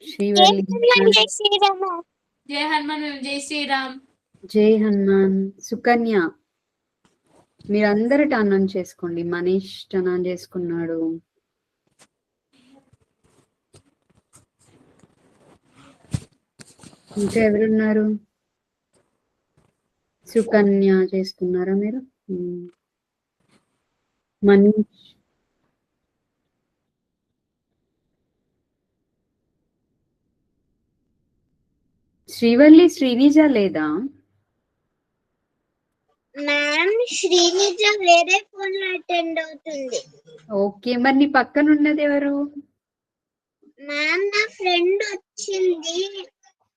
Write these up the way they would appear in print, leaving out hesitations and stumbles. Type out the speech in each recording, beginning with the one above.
శ్రీవల్లి జై శ్రీరామ్. జై హనుమాన్ మ్యామ్. జై శ్రీరామ్. జై హనుమాన్. సుకన్య మీరందరూ టర్న్ ఆన్ చేసుకోండి. మనీష్ టర్న్ ఆన్ చేసుకున్నాడు. ఇంకా ఎవరున్నారు? సుకన్య చేసుకున్నారా మీరు? మనీష్, శ్రీవల్లి, శ్రీనిజ లేదా? మ్యామ్ శ్రీనిజ వేరే ఫోన్ లో అటెండ్ అవుతుంది. ఓకే, మరి నీ పక్కన ఉన్నది ఎవరు? మ్యామ్ నా ఫ్రెండ్ వచ్చింది,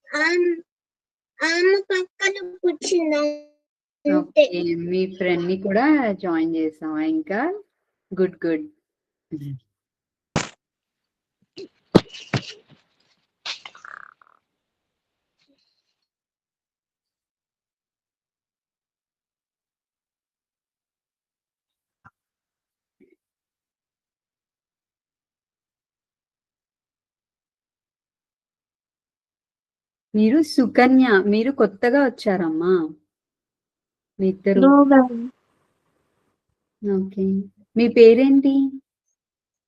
ఆమె పక్కన కూర్చుంది. ఓకే, మీ ఫ్రెండ్ ని కూడా జాయిన్ చేసావా? ఇంకా గుడ్ గుడ్. మీరు సుకన్య, మీరు కొత్తగా వచ్చారమ్మా మీ ఇద్దరు? ఓకే, మీ పేరేంటి?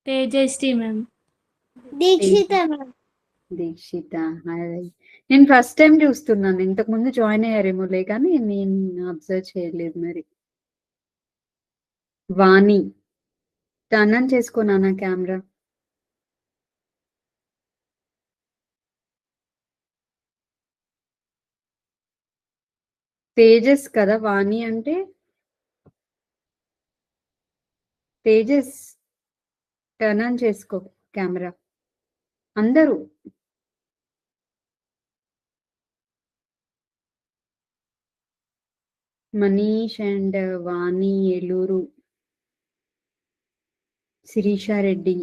తేజస్వి మ్యామ్. దీక్షిత మ్యామ్. దీక్షిత. నేను ఫస్ట్ టైం చూస్తున్నాను. ఇంతకు ముందు జాయిన్ అయ్యారేమోలే, కానీ నేను అబ్జర్వ్ చేయలేదు. మరి వాణి టర్న్ ఆన్ చేసుకున్నానా కెమెరా? తేజస్ కదా వాణి అంటే? తేజస్ టర్న్ ఆన్ చేసుకో కెమెరా అందరూ. Manish and Vani Eluru, Sirisha Reddy.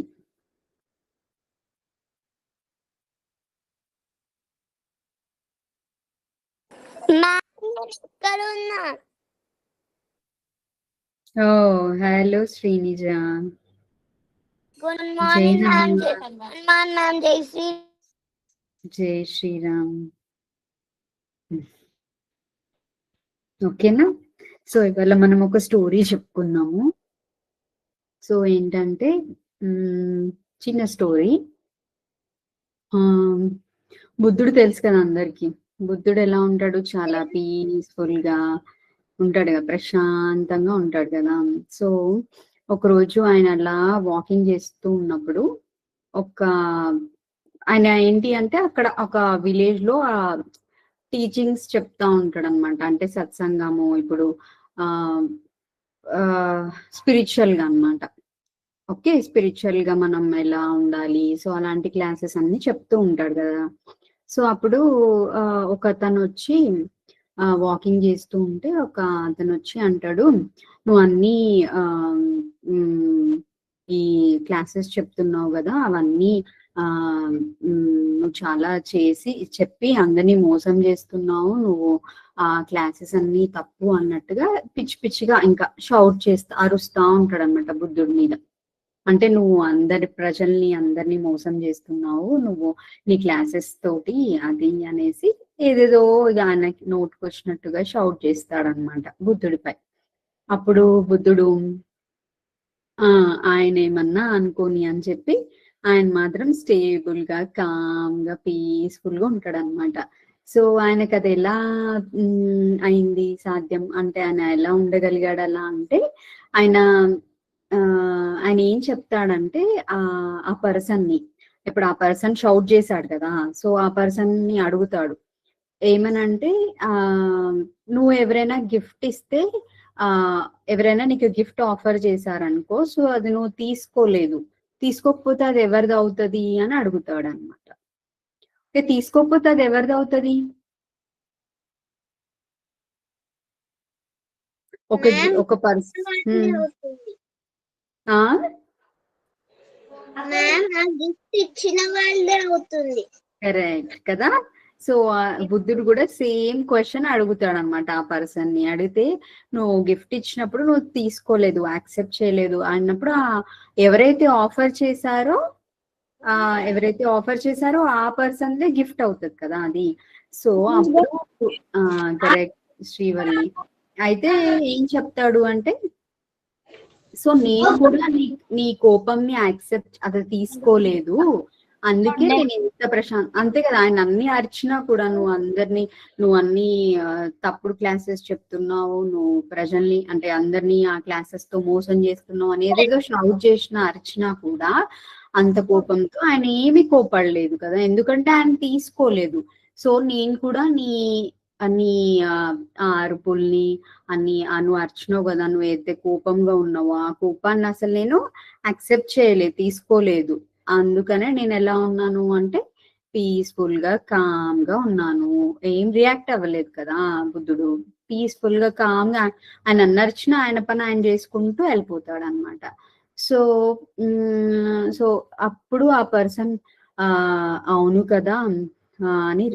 Oh hello Srinija. Good morning ma'am. Ma'am జై శ్రీ. జై శ్రీరామ్. ఓకేనా? సో ఇవాళ మనం ఒక స్టోరీ చెప్పుకున్నాము. సో ఏంటంటే చిన్న స్టోరీ. బుద్ధుడు తెలుసు కదా అందరికి. బుద్ధుడు ఎలా ఉంటాడు? చాలా పీస్ఫుల్ గా ఉంటాడు కదా, ప్రశాంతంగా ఉంటాడు కదా. సో ఒకరోజు ఆయన అలా వాకింగ్ చేస్తూ ఉన్నప్పుడు ఆయన ఏంటి అంటే అక్కడ ఒక విలేజ్ లో టీచింగ్స్ చెప్తా ఉంటాడు అనమాట. అంటే సత్సంగము, ఇప్పుడు స్పిరిచువల్ గా అనమాట. ఓకే, స్పిరిచువల్ గా మనం ఎలా ఉండాలి, సో అలాంటి క్లాసెస్ అన్ని చెప్తూ ఉంటాడు కదా. సో అప్పుడు ఒక అతను వచ్చి వాకింగ్ చేస్తూ ఉంటే ఒక అతను వచ్చి అంటాడు, నువ్వు అన్ని ఈ క్లాసెస్ చెప్తున్నావు కదా, అవన్నీ నువ్వు చాలా చెప్పి అందరినీ మోసం చేస్తున్నావు, నువ్వు ఆ క్లాసెస్ అన్ని తప్పు అన్నట్టుగా పిచ్చి పిచ్చిగా ఇంకా షౌట్ అరుస్తా ఉంటాడు అనమాట బుద్ధుడి మీద. అంటే నువ్వు ప్రజల్ని అందరినీ మోసం చేస్తున్నావు, నువ్వు నీ క్లాసెస్ తోటి అది అనేసి ఏదేదో ఆయనకి నోటుకు వచ్చినట్టుగా షౌట్ చేస్తాడనమాట బుద్ధుడిపై. అప్పుడు బుద్ధుడు ఆయన ఏమన్నా అనుకోని అని చెప్పి ఆయన మాత్రం స్టేబుల్ గా, కామ్ గా, పీస్ఫుల్ గా ఉంటాడనమాట. సో ఆయనకు అది ఎలా అయింది సాధ్యం అంటే, ఆయన ఎలా ఉండగలిగాడు అలా అంటే, ఆయన ఏం చెప్తాడంటే ఆ పర్సన్ ని, ఇప్పుడు ఆ పర్సన్ షౌట్ చేశాడు కదా, సో ఆ పర్సన్ ని అడుగుతాడు ఏమనంటే, నువ్వు ఎవరైనా గిఫ్ట్ ఇస్తే, ఎవరైనా నీకు గిఫ్ట్ ఆఫర్ చేశారనుకో, సో అది నువ్వు తీసుకోకపోతే అది ఎవరిది అవుతుంది అని అడుగుతాడు అనమాట. తీసుకోకపోతే అది ఎవరిది అవుతుంది? ఒక పర్సన్ గిఫ్ట్ ఇచ్చిన వాళ్ళే అవుతుంది. కరెక్ట్ కదా. సో బుద్ధుడు కూడా సేమ్ క్వశ్చన్ అడుగుతాడు అనమాట. ఆ పర్సన్ ని అడిగితే, నువ్వు గిఫ్ట్ ఇచ్చినప్పుడు నువ్వు తీసుకోలేదు, యాక్సెప్ట్ చేయలేదు అన్నప్పుడు ఎవరైతే ఆఫర్ చేశారో ఎవరైతే ఆఫర్ చేశారో ఆ పర్సన్ దే గిఫ్ట్ అవుతుంది కదా అది. సో అప్పుడు కరెక్ట్ శ్రీవల్లి. అయితే ఏం చెప్తాడు అంటే, సో నేను కూడా నీ కోపంని యాక్సెప్ట్ అది తీసుకోలేదు, అందుకే నేను ఇంత అంతే కదా. ఆయన అన్ని అరిచినా కూడా నువ్వు అన్ని తప్పుడు క్లాసెస్ చెప్తున్నావు, నువ్వు ప్రజల్ని అంటే అందరినీ ఆ క్లాసెస్ తో మోసం చేస్తున్నావు అనేది ఏదో షౌట్ చేసినా అరిచినా కూడా అంత కోపంతో ఆయన ఏమీ కోపడలేదు కదా, ఎందుకంటే ఆయన తీసుకోలేదు. సో నేను కూడా నీ అరుపుల్ని నువ్వు అరిచినావు కదా, నువ్వు అయితే కోపంగా ఉన్నావు, ఆ కోపాన్ని అసలు నేను యాక్సెప్ట్ చేయలేదు, తీసుకోలేదు. అందుకనే నేను ఎలా ఉన్నాను అంటే పీస్ఫుల్ గా కామ్ గా ఉన్నాను, ఏం రియాక్ట్ అవ్వలేదు కదా బుద్ధుడు. పీస్ఫుల్ గా కామ్ గా ఆయన అన్నర్చిన ఆయన పని ఆయన చేసుకుంటూ వెళ్ళిపోతాడు అనమాట. సో అప్పుడు ఆ పర్సన్ అవును కదా అని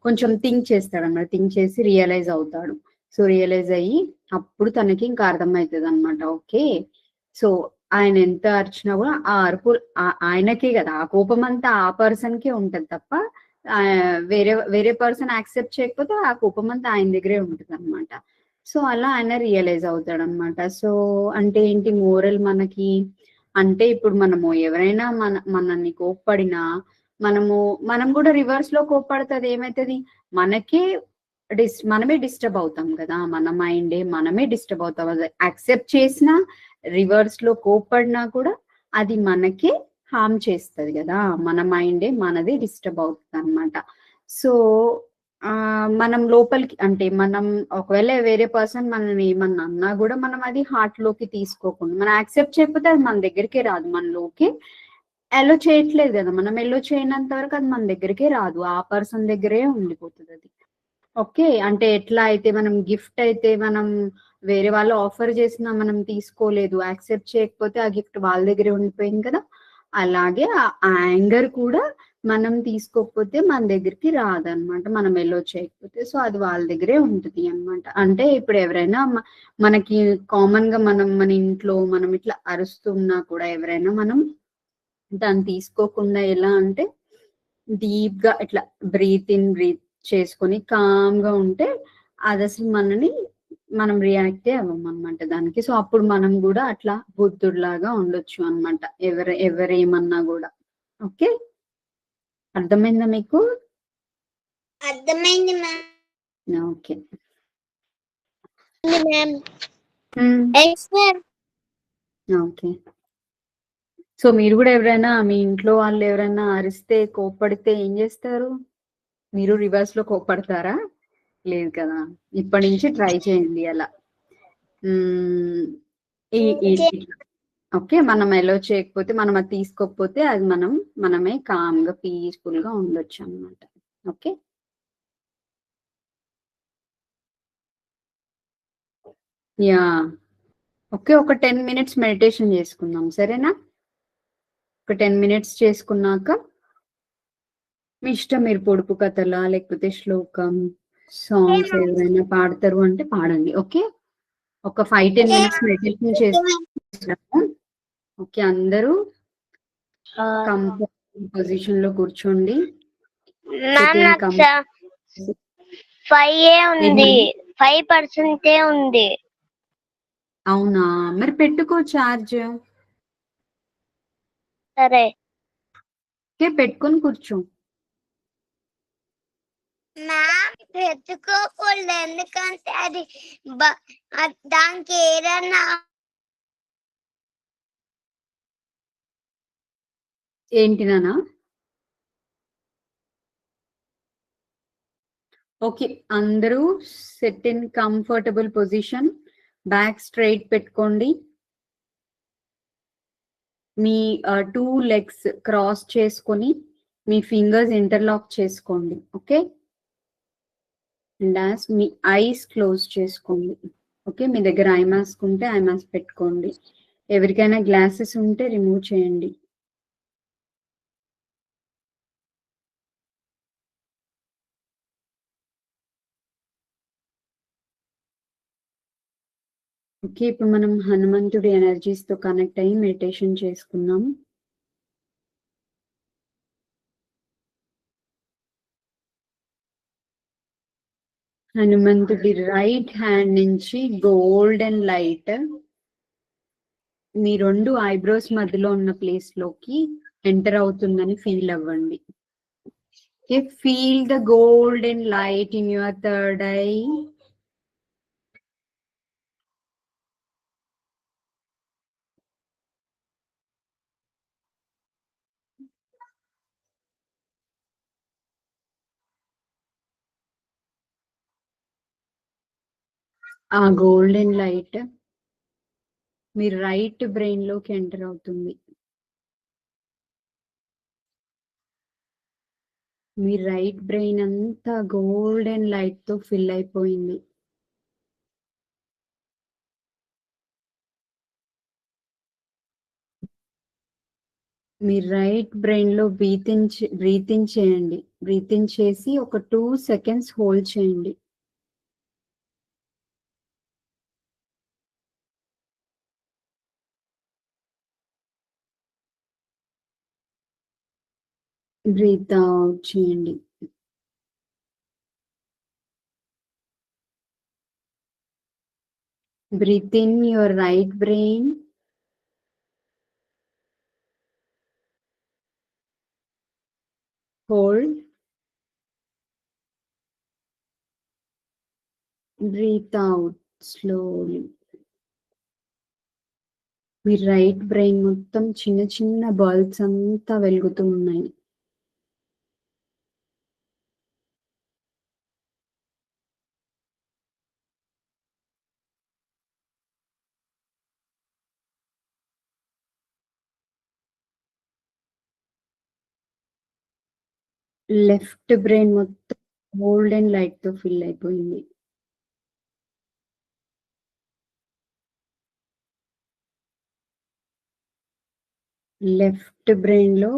కొంచెం థింక్ చేస్తాడు అన్నమాట. థింక్ చేసి రియలైజ్ అవుతాడు. సో రియలైజ్ అయ్యి అప్పుడు తనకి ఇంకా అర్థమవుతుంది అనమాట. ఓకే, సో ఆయన ఎంత అరిచినా కూడా ఆ అరుపు ఆయనకే కదా, ఆ కోపం అంతా ఆ పర్సన్ కే ఉంటది తప్ప వేరే పర్సన్ యాక్సెప్ట్ చేయకపోతే ఆ కోపం అంతా ఆయన దగ్గరే ఉంటుంది అనమాట. సో అలా ఆయన రియలైజ్ అవుతాడు అనమాట. సో అంటే ఏంటి మోరల్ మనకి అంటే, ఇప్పుడు మనము ఎవరైనా మనల్ని కోప్పడినా మనం కూడా రివర్స్ లో కోప్పడుతుంది ఏమైతుంది, మనమే డిస్టర్బ్ అవుతాం కదా, మన మైండే మనమే డిస్టర్బ్ అవుతాం. అది యాక్సెప్ట్ చేసినా రివర్స్ లో కోప్పడినా కూడా అది మనకే హార్మ్ చేస్తుంది కదా, మన మైండే మనదే డిస్టర్బ్ అవుతుంది అనమాట. సో మనం లోపలికి అంటే మనం ఒకవేళ వేరే పర్సన్ మనల్ని ఏమన్నా అన్నా కూడా మనం అది హార్ట్ లోకి తీసుకోకుండా, మనం యాక్సెప్ట్ చేయకపోతే అది మన దగ్గరికే రాదు, మనలోకి ఎలో చేయట్లేదు కదా, మనం ఎలో చేయనంత వరకు అది మన దగ్గరికే రాదు, ఆ పర్సన్ దగ్గరే ఉండిపోతుంది అది. ఓకే, అంటే ఎట్లా అయితే మనం గిఫ్ట్ అయితే మనం వేరే వాళ్ళు ఆఫర్ చేసినా మనం తీసుకోలేదు, యాక్సెప్ట్ చేయకపోతే ఆ గిఫ్ట్ వాళ్ళ దగ్గరే ఉండిపోయింది కదా, అలాగే ఆ యాంగర్ కూడా మనం తీసుకోకపోతే మన దగ్గరికి రాదనమాట, మనం ఎలో చేయకపోతే. సో అది వాళ్ళ దగ్గరే ఉంటుంది అనమాట. అంటే ఇప్పుడు ఎవరైనా మనకి కామన్ గా మన ఇంట్లో మనం ఇట్లా అరుస్తున్నా కూడా ఎవరైనా మనం దాన్ని తీసుకోకుండా ఎలా అంటే డీప్ గా ఇట్లా బ్రీత్ ఇన్ బ్రీత్ చేసుకొని కామ్ గా ఉంటే అది అసలు మనం రియాక్టే అవ్వం అనమాట దానికి. సో అప్పుడు మనం కూడా అట్లా బుద్ధుడిలాగా ఉండొచ్చు అనమాట, ఎవరేమన్నా కూడా. ఓకే, అర్థమైందా మీకు? అర్థమైంది ma'am. Okay ma'am. Okay. So మీరు కూడా ఎవరైనా మీ ఇంట్లో వాళ్ళు ఎవరైనా అరిస్తే కోప్పడితే ఏం చేస్తారు? మీరు రివర్స్ లో కోప్పడతారా? లేదు కదా, ఇప్పటి నుంచి ట్రై చేయండి అలా. ఓకే, మనం ఎలో చేయకపోతే, మనం అది తీసుకోకపోతే అది మనమే కామ్ గా పీస్ఫుల్ గా ఉండొచ్చు అనమాట. Okay, yeah okay. ఒక 10 minutes మెడిటేషన్ చేసుకుందాం, సరేనా? ఒక 10 minutes చేసుకున్నాక మీ ఇష్టం, మీరు పొడుపు కథలా లేకపోతే శ్లోకం సాంగ్స్ ఎవరైనా పాడతారు అంటే పాడండి. ఓకే, ఒక 5-10 minutes మెడిటేషన్ చేస్తున్నాము. ఓకే, అందరూ కంఫర్టబుల్ పొజిషన్ లో కూర్చోండి. మ్యామ్ 5% ఉంది. అవునా, మరి పెట్టుకో చార్జ్. సరే, ఓకే, పెట్టుకొని కూర్చో. మ్యామ్ పెట్టుకోకూడదు, ఎందుకంటే అది దానికి ఏదన్నా ఏంటి నానా? ఓకే, అందరూ set in comfortable position, back straight పెట్టుకోండి. మీ 2 legs క్రాస్ చేసుకొని మీ ఫింగర్స్ ఇంటర్లాక్ చేసుకోండి. Okay, and me eyes close చేసుకోండి. ఓకే, మీ దగ్గర ఐ మాస్క్ ఉంటే ఐ మాస్క్ పెట్టుకోండి. ఎవరికైనా గ్లాసెస్ ఉంటే రిమూవ్ చేయండి. ఓకే, ఇప్పుడు మనం హనుమంతుడి ఎనర్జీస్ తో కనెక్ట్ అయ్యి మెడిటేషన్ చేసుకున్నాం. హనుమంతుడి రైట్ హ్యాండ్ నుంచి గోల్డెన్ లైట్ మీ 2 ఐబ్రోస్ మధ్యలో ఉన్న ప్లేస్ లోకి ఎంటర్ అవుతుందని ఫీల్ అవ్వండి. Feel the golden light in your third eye. ఆ గోల్డెన్ లైట్ మీ రైట్ బ్రెయిన్ లోకి ఎంటర్ అవుతుంది. మీ రైట్ బ్రెయిన్ అంతా గోల్డెన్ లైట్ తో ఫిల్ అయిపోయింది. మీ రైట్ బ్రెయిన్ లో బ్రీత్ ఇన్ చేయండి. బ్రీత్ ఇన్ చేసి ఒక 2 seconds హోల్డ్ చేయండి. బ్రీత్ అవుట్ చేయండి. Breathe in your right brain. Hold. Breathe out slowly. మీ రైట్ బ్రెయిన్ మొత్తం చిన్న చిన్న బల్బ్స్ అంతా వెలుగుతూ ఉన్నాయి. లెఫ్ట్ బ్రెయిన్ మొత్తం గోల్డెన్ లైట్ తో ఫిల్ అయిపోయింది. లెఫ్ట్ బ్రెయిన్ లో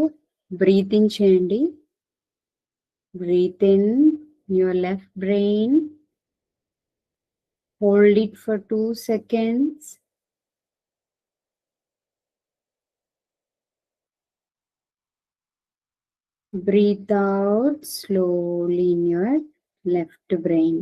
బ్రీత్ ఇన్ చేయండి. Breath in your left brain. Hold it for 2 seconds. Breathe out slowly in your left brain.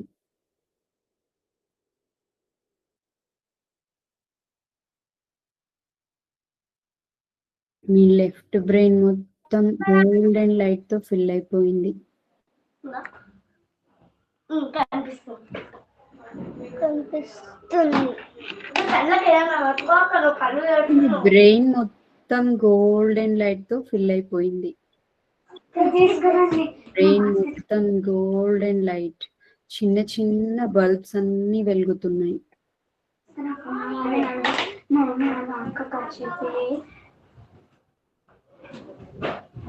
మీ లెఫ్ట్ బ్రెయిన్ మొత్తం గోల్డెన్ లైట్ తో ఫిల్ అయిపోయింది. బ్రెయిన్ మొత్తం గోల్డెన్ లైట్ తో ఫిల్ అయిపోయింది. బ్రెయిన్ మొత్తం గోల్డెన్ లైట్, చిన్న చిన్న బల్బ్స్ అన్ని వెలుగుతున్నాయి.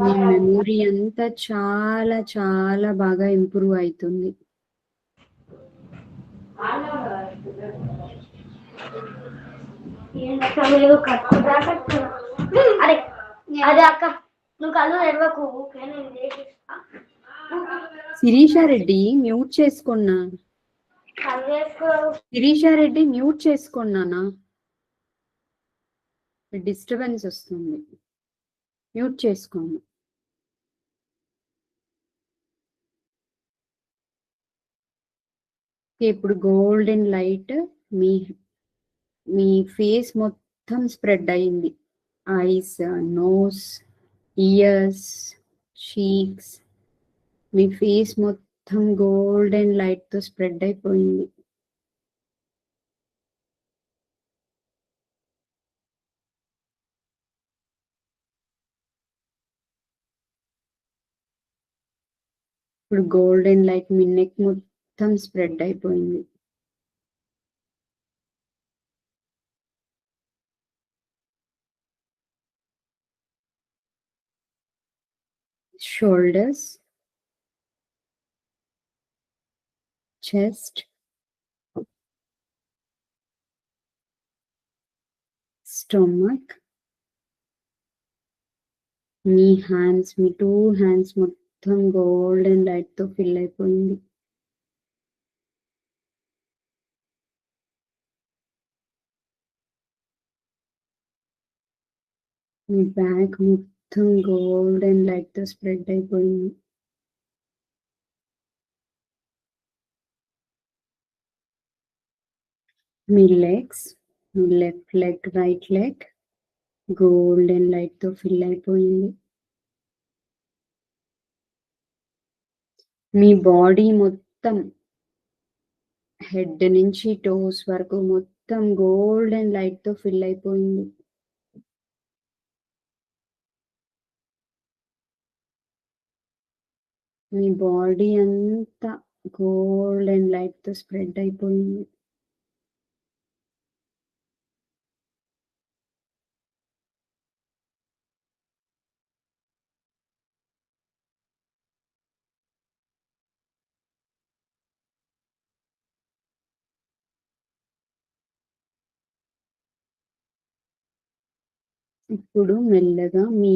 మీ మెమొరీ అంతా చాలా చాలా బాగా ఇంప్రూవ్ అవుతుంది. శిరీషారెడ్డి మ్యూట్ చేసుకున్నా. శిరీషారెడ్డి మ్యూట్ చేసుకున్నానా? డిస్టర్బెన్స్ వస్తుంది. మ్యూట్ చేసుకోండి. ఇప్పుడు గోల్డెన్ లైట్ మీ మీ ఫేస్ మొత్తం స్ప్రెడ్ అయింది. ఐస్, నోస్, ఇయర్స్, చీక్స్, మీ ఫేస్ మొత్తం గోల్డెన్ లైట్ తో స్ప్రెడ్ అయిపోయింది. ఇప్పుడు గోల్డెన్ లైట్ మీ నెక్ మొత్తం స్ప్రెడ్ అయిపోయింది. షోల్డర్స్, చెస్ట్, స్టమక్, మీ హ్యాండ్స్, మీ 2 హ్యాండ్స్ మొత్తం గోల్డెన్ లైట్ తో ఫిల్ అయిపోయింది. మీ బ్యాక్ మొత్తం గోల్డెన్ లైట్ తో స్ప్రెడ్ అయిపోయింది. మీ legs, left leg, right leg golden లైట్‌తో fill అయిపోయింది. మీ బాడీ మొత్తం హెడ్ నుంచి టోస్ వరకు మొత్తం గోల్డెన్ లైట్‌తో ఫిల్ అయిపోయింది. మీ బాడీ అంతా గోల్డెన్ లైట్‌తో స్ప్రెడ్ అయిపోయింది. ఇప్పుడు మెల్లగా మీ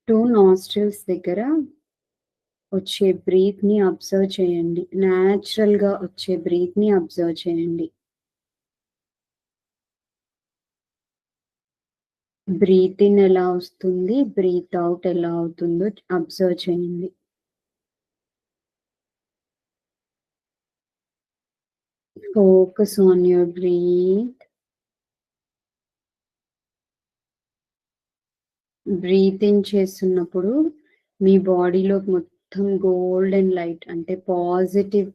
2 నాస్ట్రిల్స్ దగ్గర వచ్చే బ్రీత్‌ని అబ్జర్వ్ చేయండి. న్యాచురల్‌గా వచ్చే బ్రీత్‌ని అబ్జర్వ్ చేయండి. బ్రీత్ ఇన్ ఎలా వస్తుంది, బ్రీత్ ఔట్ ఎలా అవుతుందో అబ్జర్వ్ చేయండి. Focus on your breath. Breath in చేస్తున్నప్పుడు మీ బాడీలో మొత్తం గోల్డెన్ లైట్ అంటే పాజిటివ్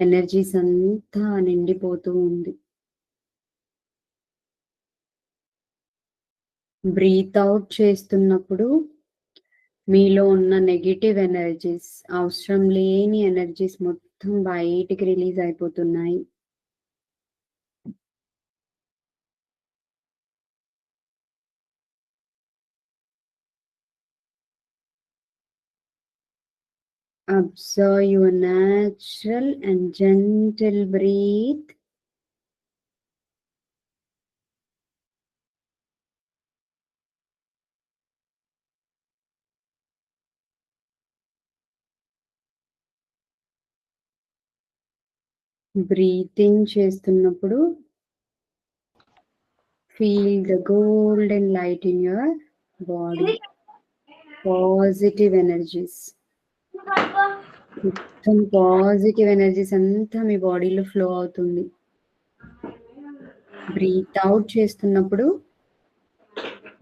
ఎనర్జీస్ అంతా నిండిపోతూ ఉంది. బ్రీత్ ఔట్ చేస్తున్నప్పుడు మీలో ఉన్న నెగెటివ్ ఎనర్జీస్, అవసరం లేని ఎనర్జీస్ మొత్తం బయటికి రిలీజ్ అయిపోతున్నాయి. Observe your natural and gentle breath. Breath in చేస్తున్నప్పుడు feel the golden light in your body. Positive energies. మొత్తం పాజిటివ్ ఎనర్జీస్ అంతా మీ బాడీలో ఫ్లో అవుతుంది. బ్రీత్ అవుట్ చేస్తున్నప్పుడు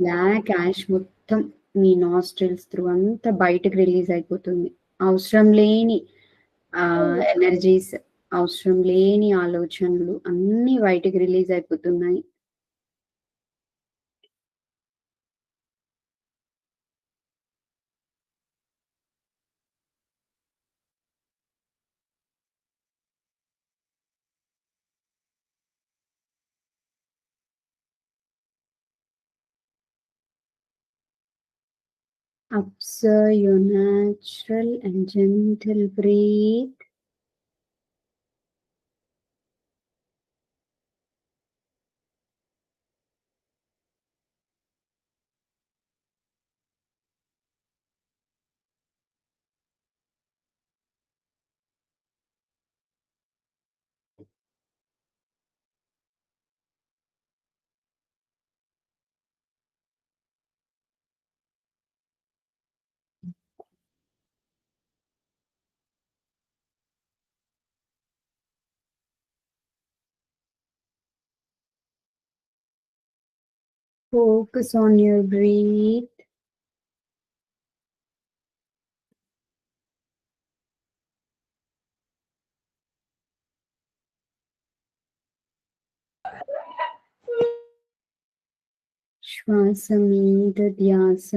బ్లాక్ యాష్ మొత్తం మీ నాస్ట్రిల్స్ త్రూ అంతా బయటకు రిలీజ్ అయిపోతుంది. అవసరం లేని ఎనర్జీస్, అవసరం లేని ఆలోచనలు అన్నీ బయటకు రిలీజ్ అయిపోతున్నాయి. Observe your natural and gentle breath. Focus on your breath. శ్వాస మీద ధ్యాస.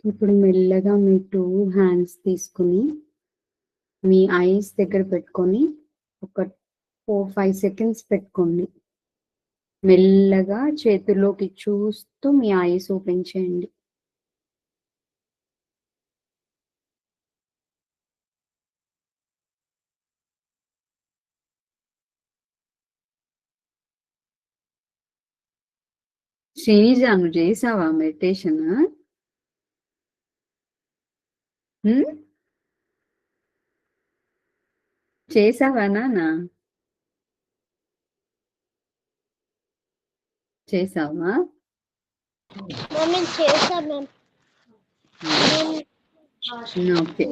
ఇప్పుడు మెల్లగా మీ 2 హ్యాండ్స్ తీసుకుని మీ ఐస్ దగ్గర పెట్టుకొని ఒక 4-5 సెకండ్స్ పెట్టుకోండి. మెల్లగా చేతుల్లోకి చూస్తూ మీ ఐస్ ఓపెన్ చేయండి. శ్రీనిజ, నువ్వు చేసావా మెడిటేషన్? చేసావా నాన్న? చేసావా? మమ్మీ చేసాం మ్యామ్. ఓకే.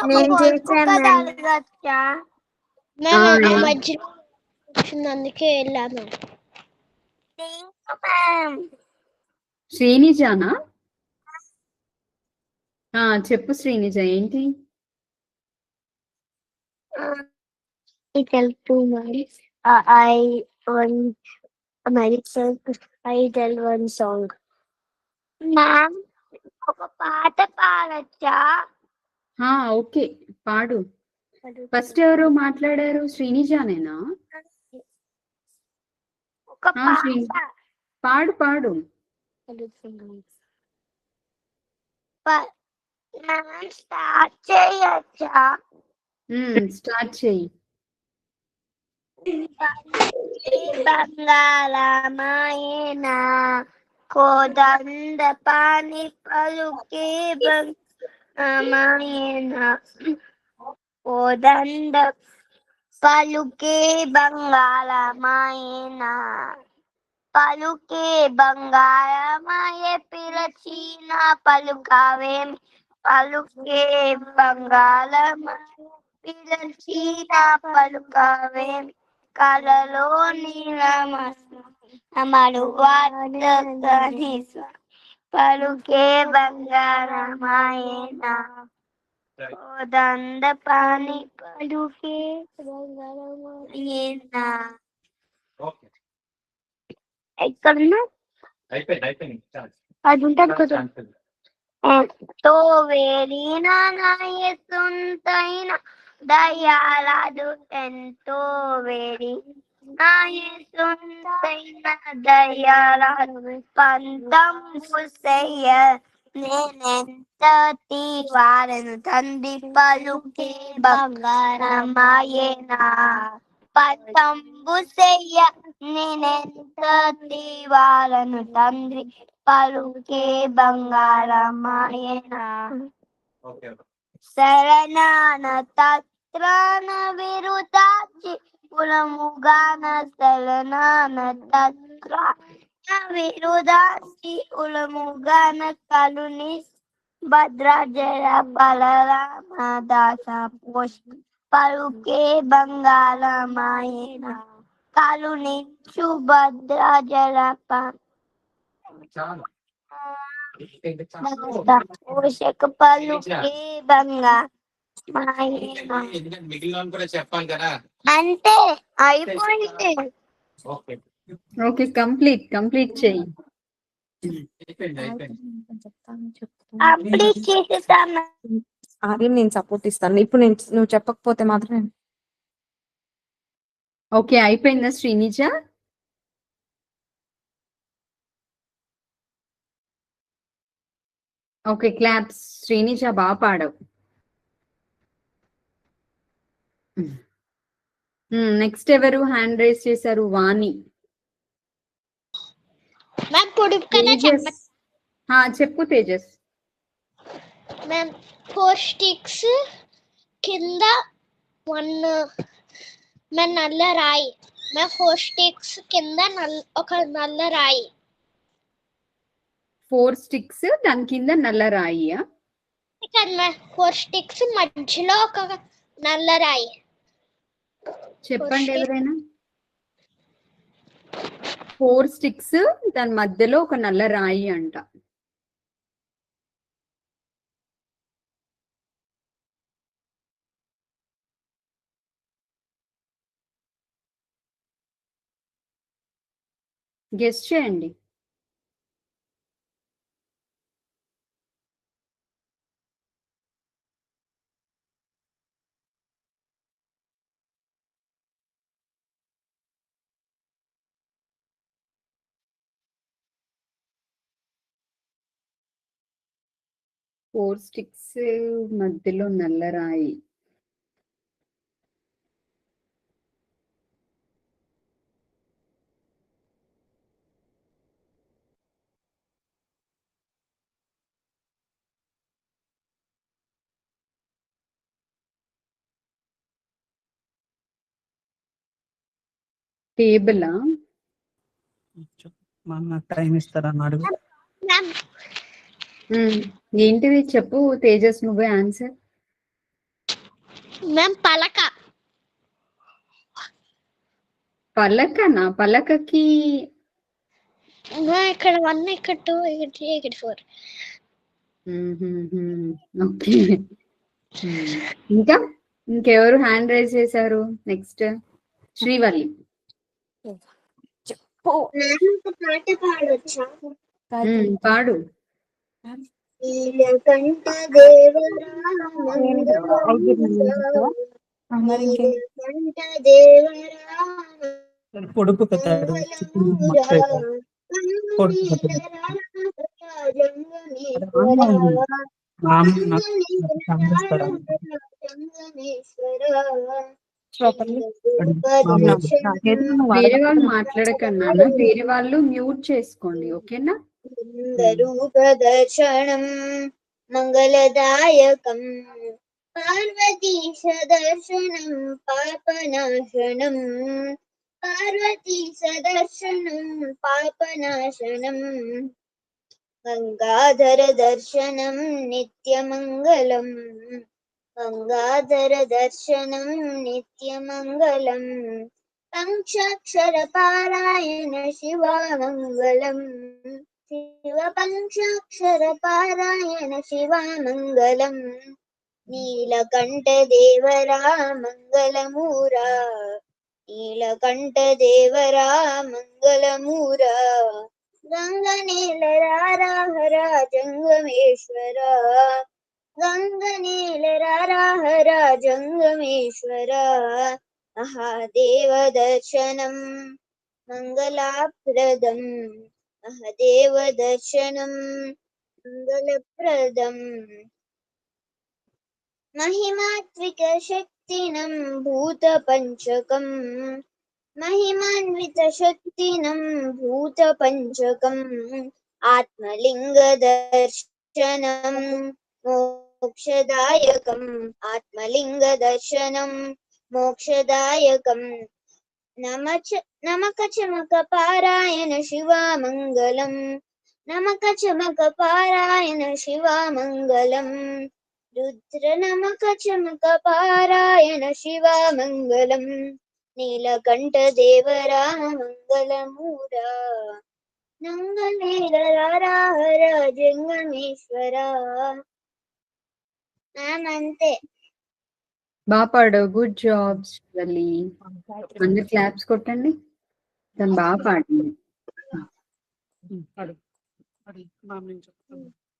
నేను చేసాను మ్యామ్. మధ్యలో వచ్చింది అందుకే వెళ్ళాము. శ్రీనిజానా? చెప్పు శ్రీనిజ, ఏంటి? I tell 2 months. I want American. I tell one song. Ma'am ఒక పాట పాడచ్చా? ఓకే, పాడు. ఫస్ట్ ఎవరు మాట్లాడారు? శ్రీనిజానేనా? ఒక పాడు పాడు. స్టార్ట్ చేయచ్చా? స్టార్ట్ చెయ్యి. బంగాళమాయనా కోదండ పాని పలుకే బంగాళమాయనా కోదండ పలుకే బంగాళమాయనా పలుకే బంగాళమాయ పిలచిన పలుకావేం పలుకే బంగాళమాయ పిలచిన పలుకావేం కలలో నీలమడు పలుకే బంగారమాయనా కోదండ పాని పలుకే బంగారమాయనా. ఎక్కడున్నా అది ఉంటుంది కదా. ఎంతో వేరిన నాయసుంతైన దయాలాదు ఎంతో వేరి నాయసుంతైన దయాలాదు పంతంబు చెయ్య నేనెంత తీవాలను తండ్రి పలుకే బంగారమాయనా పంతంబు చెయ్య నేనెంత తీవాలను తండ్రి పలుకే బంగారమాయనా శరణాన తత్రాన విరుదాచి కులముగాన శరణాన తత్రాన విరుదాచి కులముగాన కలుని భద్రాజల బలరామ దాస పోష పలుకే బంగారమాయనా కలునిచ్చు భద్రాజల పోషక పలుకే బంగారమాయనా. అంటే అయిపోయింది. ఓకే, కంప్లీట్ చెయ్యి. కంప్లీట్ చేసేసాను. ఆర్యం నేను సపోర్ట్ ఇస్తాను. ఇప్పుడు నువ్వు చెప్పకపోతే మాత్రం. ఓకే, అయిపోయిందా శ్రీనిజ? Okay, claps. శ్రీనిజ, బాగా పాడవు. నెక్స్ట్ ఎవరు హ్యాండ్ రైజ్ చేశారు? వాణి. తేజస్. చెప్పు తేజస్. మ్యామ్ 4 స్టిక్స్ కింద 1 నల్ల రాయి. మ్యామ్ 4 స్టిక్స్ కింద ఒక నల్ల రాయి. 4 స్టిక్స్ దాని కింద నల్ల రాయి. 4 స్టిక్స్ మధ్యలో ఒక నల్ల రాయి. చెప్పండి ఎవరైనా. 4 స్టిక్స్ దాని మధ్యలో ఒక నల్ల రాయి అంట. గెస్ చేయండి. 4 స్టిక్స్ మధ్యలో నల్ల రాయి. టేబులా? నాకు టైం ఇస్తారని అడుగు. మ్యామ్ ఏంటిది చెప్పు తేజస్, నువ్వే ఆన్సర్. మ్యామ్ పలక. పలకనా? పలకకి ఇక్కడ 1, ఇక్కడ 2, ఇక్కడ 3, ఇక్కడ 4. ఓకే. ఇంకా ఇంకెవరు హ్యాండ్ రైజ్ చేశారు? నెక్స్ట్ శ్రీవల్లి. చెప్పు. మ్యామ్ ఒక పాట పాడొచ్చా? పాడు. నీలకంఠ దేవరా నీలకంఠ దేవరా పొడుపు కథడు వేరే వాళ్ళు మాట్లాడకన్నా, వేరే వాళ్ళు మ్యూట్ చేసుకోండి, ఓకేనా? రూపదర్శనం మంగళదాయకం పార్వతీశ దర్శనం పాపనాశనం పార్వతీశ దర్శనం పాపనాశనం గంగాధర దర్శనం నిత్యమంగళం గంగాధర దర్శనం నిత్యమంగళం పంచాక్షర పారాయణ శివమంగళం శివ పంచాక్షర పారాయణ శివమంగళం నీలకంఠ దేవరా మంగళమూరా నీలకంఠ దేవరా మంగళమూరా గంగనేలరాహరా జంగమేశ్వర గంగనేలరాహరా జంగమేశ్వర మహాదేవ దర్శనం మంగళప్రదం మహాదేవ దర్శనం మంగళప్రదం మహిమాత్విక శక్తినం భూత పంచకం మహిమాన్విత శక్తినం భూత పంచకం ఆత్మలింగ దర్శనం మోక్షదాయకం ఆత్మలింగ దర్శనం మోక్షదాయకం నమక చమక పారాయణ శివమంగళం నమక చమక పారాయణ శివమంగళం రుద్ర నమక చమక పారాయణ శివమంగళం నీలకంఠ దేవరా మంగళమూరా నంగనేలరాహర జంగమేశ్వర. మ్యామ్ అంతే. బాగా పాడు, గుడ్ జాబ్ శ్రీవల్లి. అందరు క్లాప్స్ కొట్టండి. తను బాగా పాడింది.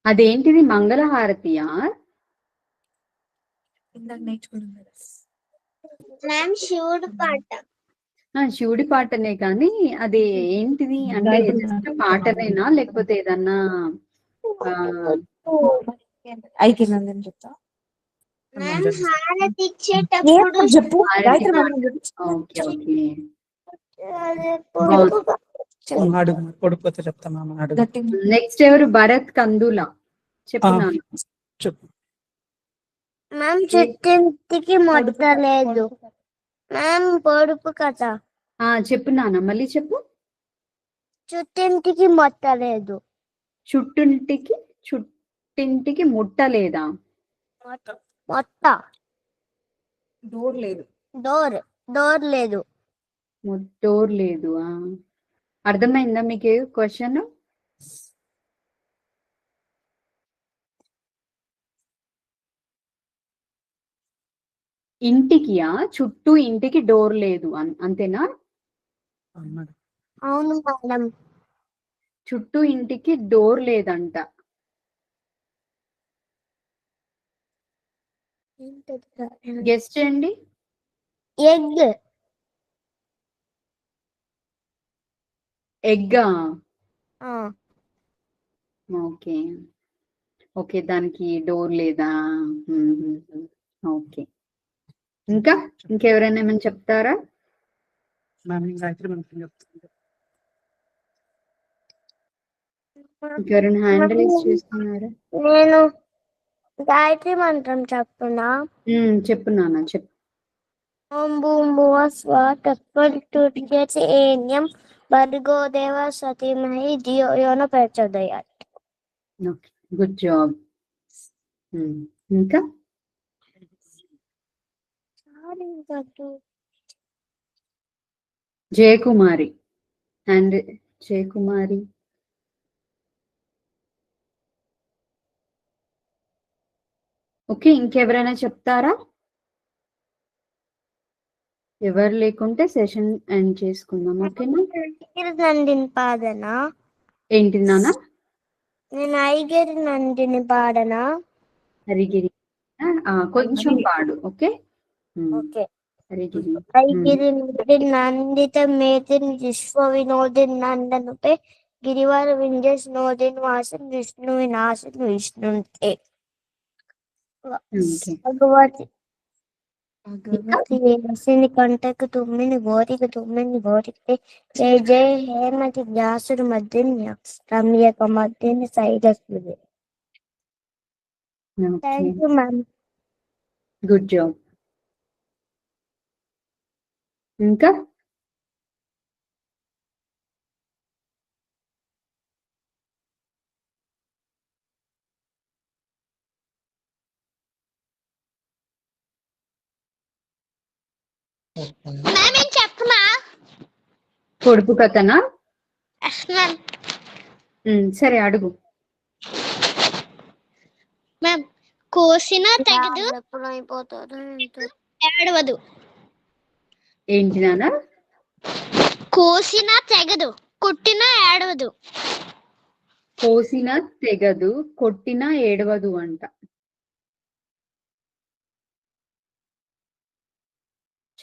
అదేంటిది మంగళహారతియా? మ్యామ్ శివుడు పాట. శివుడి పాటనే, కానీ అది ఏంటిది అంటే జస్ట్ పాటనేనా లేకపోతే ఏదన్నా అయిపోయిందని చెప్తా. మ్యామ్ హారతి ఇచ్చేటప్పుడు చెప్పు. Okay okay. పొడుపు చెప్తాను. నెక్స్ట్ ఎవరు? భరత్ కందుల చెప్తున్నాను. చెప్పు. మ్యామ్ చుట్టింటికి మొత్తలేదు. మ్యామ్ పొడుపు కథ. చెప్పున్నానా, మళ్ళీ చెప్పు. చుట్టింటికి మొత్తలేదు. చుట్టింటికి ముట్టలేదా? మొత్త డోర్ లేదు. డోర్ లేదు. డోర్ లేదు. అర్థమైందా మీకు క్వశ్చన్? ఇంటికియా? చుట్టూ ఇంటికి డోర్ లేదు అంతేనా? అవును మేడం. చుట్టూ ఇంటికి డోర్ లేదంట. గెస్ట్ చేయండి. ఎగ్. ఎగ్గా? ఆ ఓకే. ఓకే, దానికి డోర్ లేదా? ఓకే. ఇంకా ఇంకెవరైనా ఏమైనా చెప్తారా? మ్యామ్ గాయత్రి మంత్రం చెప్తాను. ఇంకెవరైనా హ్యాండ్ రైజ్ చేస్తున్నారా? నేను గాయత్రి మంత్రం చెప్తున్నా. చెప్పు నాన్న, చెప్పు. ఓం భూం భువ స్వ తత్పురుషేణ్యం భర్గో దేవ సతీమహి ధియో యో న ప్రచోదయాత్. Okay, good job. ఇంకా జయకుమారి అండ్ జయకుమారి. ఓకే, ఇంకెవరైనా చెప్తారా? ఎవరు లేకుంటే సెషన్ ఎండ్ చేసుకుందాం. ఓకేనా? నందిని పాదన. ఏంటి నాన్న? నేను ఐగిరి నందిని పాడనా? హరిగిరి. కొంచెం పాడు. ఓకే. ఓకే. హరిగిరి. ఐగిరి నందిత మేతిన్ విశ్వ వినోదిన్ నందనుపే గిరివార వింజస్ నోదిన్ వాసన్ విష్ణు వినాశన్ విష్ణుంతే. ఓకే. భగవతి భగవతి కంటకు తుమ్మిని గోరికి తుమ్మిని గోరికి జయ జయ హేమతి వ్యాసుడు మధ్య రమ్యక మధ్యని శైలస్మిది. Thank you ma'am. Good job. ఇంకా చెప్పనా? పొడుపు కథనా? సరే, అడుగు. మ్యామ్, కోసిన తెగదు ఏడవదు. ఏంటి నాన్న? కోసిన తెగదు కొట్టినా ఏడవదు. కోసిన తెగదు, కొట్టినా ఏడవదు అంట.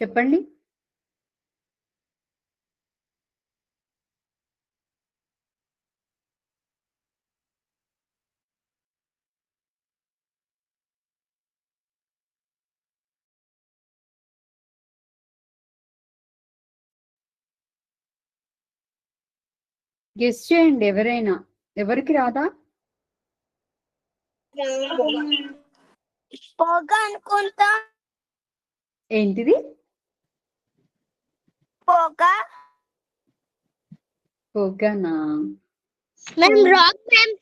చెప్పండి. గెస్ చేయండి ఎవరైనా. ఎవరికి రాదా? పొగ అనుకుంటా. ఏంటిది? పొగ. పొగనా? Ma'am wrong ma'am.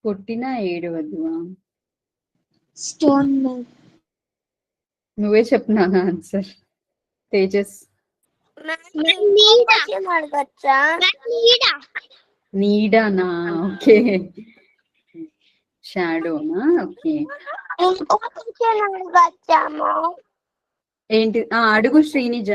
కొట్టినా ఏడవదు. Stone ma'am. నువ్వే చెప్పినా ఆన్సర్ తేజస్. నీడనా? ఓకే. షాడోనా? ఓకే. ఏంటి? అడుగు శ్రీనిజ.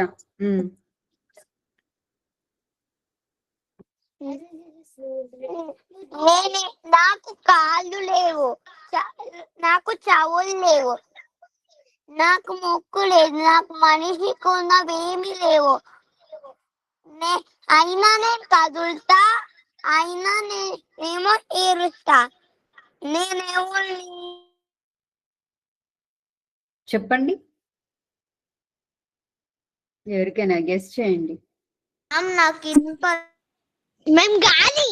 నాకు కాళ్ళు లేవు, నాకు చెవులు లేవు, నాకు ముక్కు లేదు, నాకు మనిషికి ఉన్నవేమీ లేవు. అయినా నేను కదులుతా, అయినా నేనేమో ఏరుస్తా. నేనేమో చెప్పండి, ఎవరికైనా గెస్ చేయండి. నాకు మేము గాలి.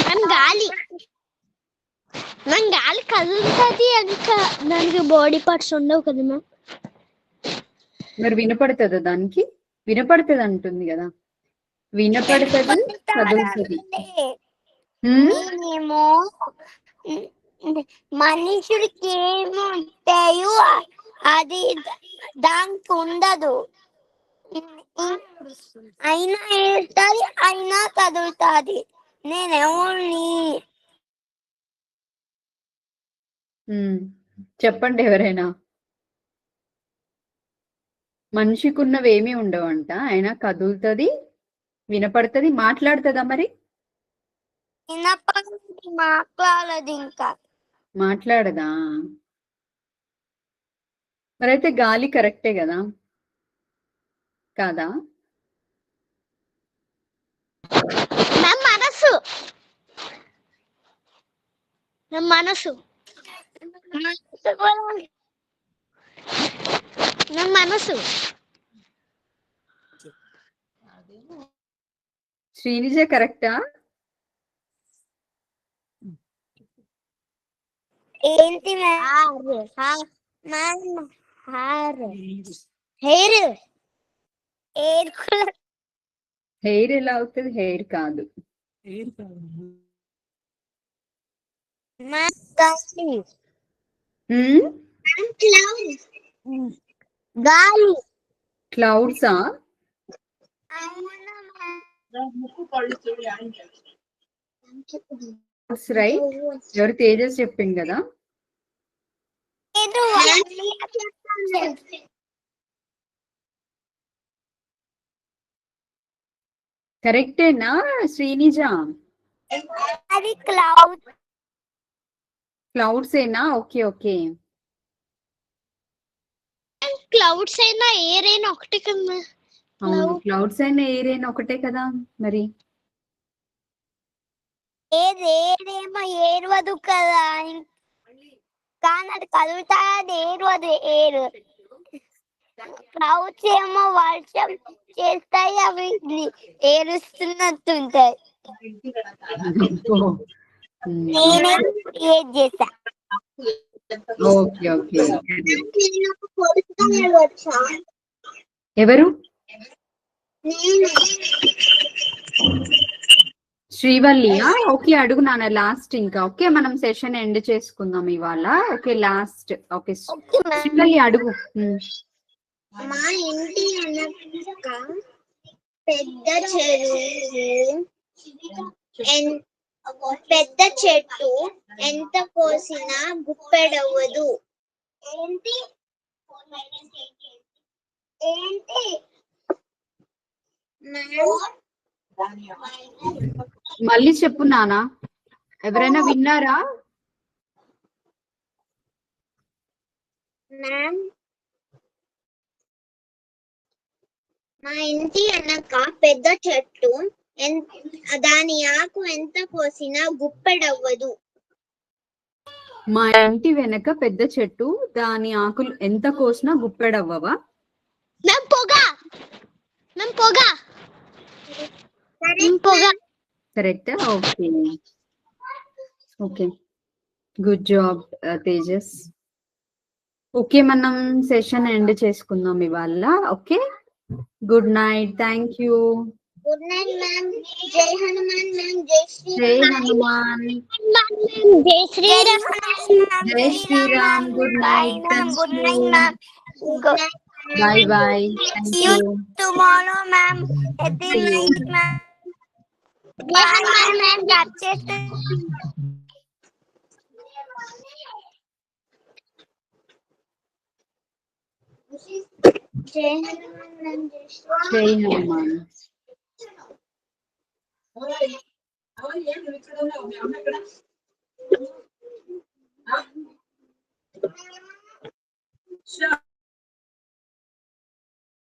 మేము గాలి. మేము గాలి కదులుతుంది, ఇంకా దానికి బాడీ పార్ట్స్ ఉండవు కదా మ్యామ్. మరి వినపడుతుందా దానికి? వినపడుతుంది అంటుంది కదా. వినపడుతుంది, కదులుతుంది. నేనేమో మనుషుడికి ఏముంటాయో అది దానికి ఉండదు. అయినా ఏడుతుంది, అయినా కదులుతుంది. నేనేమో చెప్పండి ఎవరైనా. మనిషికి ఉన్నవి ఏమీ ఉండవంట, అయినా కదులుతుంది, వినపడుతుంది, మాట్లాడుతుందా? మరి మాట్లాడదు. ఇంకా మాట్లాడదా? మరైతే గాలి కరెక్టే కదా, కాదా? మ్యామ్ మనసు మనసు మనసు శ్రీనిజ కరెక్టా? ఏంటి మ్యామ్? హెయిర్ హెయిర్ హెయిర్ ఎలా అవుతుంది? హెయిర్ కాదు. గాలి క్లౌడ్సా? రైట్. ఎవరు? తేజస్ చెప్పింది కదా. కరెక్టేనా శ్రీనిజ? అది క్లౌడ్. క్లౌడ్స్ ఏనా? Okay okay. క్లౌడ్స్ అయినా ఎయిర్ అయినా ఒకటి కదా. అవును, క్లౌడ్స్ అయినా ఎయిర్ అయినా ఒకటే కదా మరి. ఏదేమో ఏర్వదు కదా, కానీ అది కదులుతా, అది ఏర్వదు. ఏరు క్లౌడ్స్ ఏమో వర్షం చేస్తాయి, అవి ఏరుస్తున్నట్టుంటాయి. నేనే క్రియేట్ చేశా. Okay okay. ఎవరు? శ్రీవల్లియా? ఓకే, అడుగు నాన్న లాస్ట్. ఇంకా ఓకే, మనం సెషన్ ఎండ్ చేసుకుందాం ఇవాళ. Okay last. ఓకే శ్రీవల్లి అడుగు. మా ఇంటి వెనక పెద్ద చెరువు, పెద్ద చెట్టు, ఎంత కోసినా గుప్పెడవ్వదు. ఏంటి? మళ్ళీ చెప్పు నాన్న, ఎవరైనా విన్నారా? మ్యామ్, మా ఇంటి వెనక పెద్ద చెట్టు, దాని ఆకు ఎంత కోసినా గుప్పెడవ్వదు. మా ఇంటి వెనక పెద్ద చెట్టు, దాని ఆకులు ఎంత కోసినా గుప్పెడవ్వవా? మ్యామ్ పొగ. మ్యామ్ పొగ. పొగ. కరెక్టా? Okay okay, good job Tejas. Okay, మనం సెషన్ ఎండ్ చేసుకుందాం ఇవాళ. Okay, good night. Thank you. Good night ma'am. జై హనుమాన్ మ్యామ్. జై జై హనుమాన్. జై శ్రీరామ్. జై Shriram. Good night. Good night ma'am. Bye bye. Thank you. Tomorrow ma'am. Every night ma'am. జై హనుమాన్ మ్యామ్. కట్ చేస్తే జై హనుమాన్ మ్యామ్. జై హనుమాన్. Sure.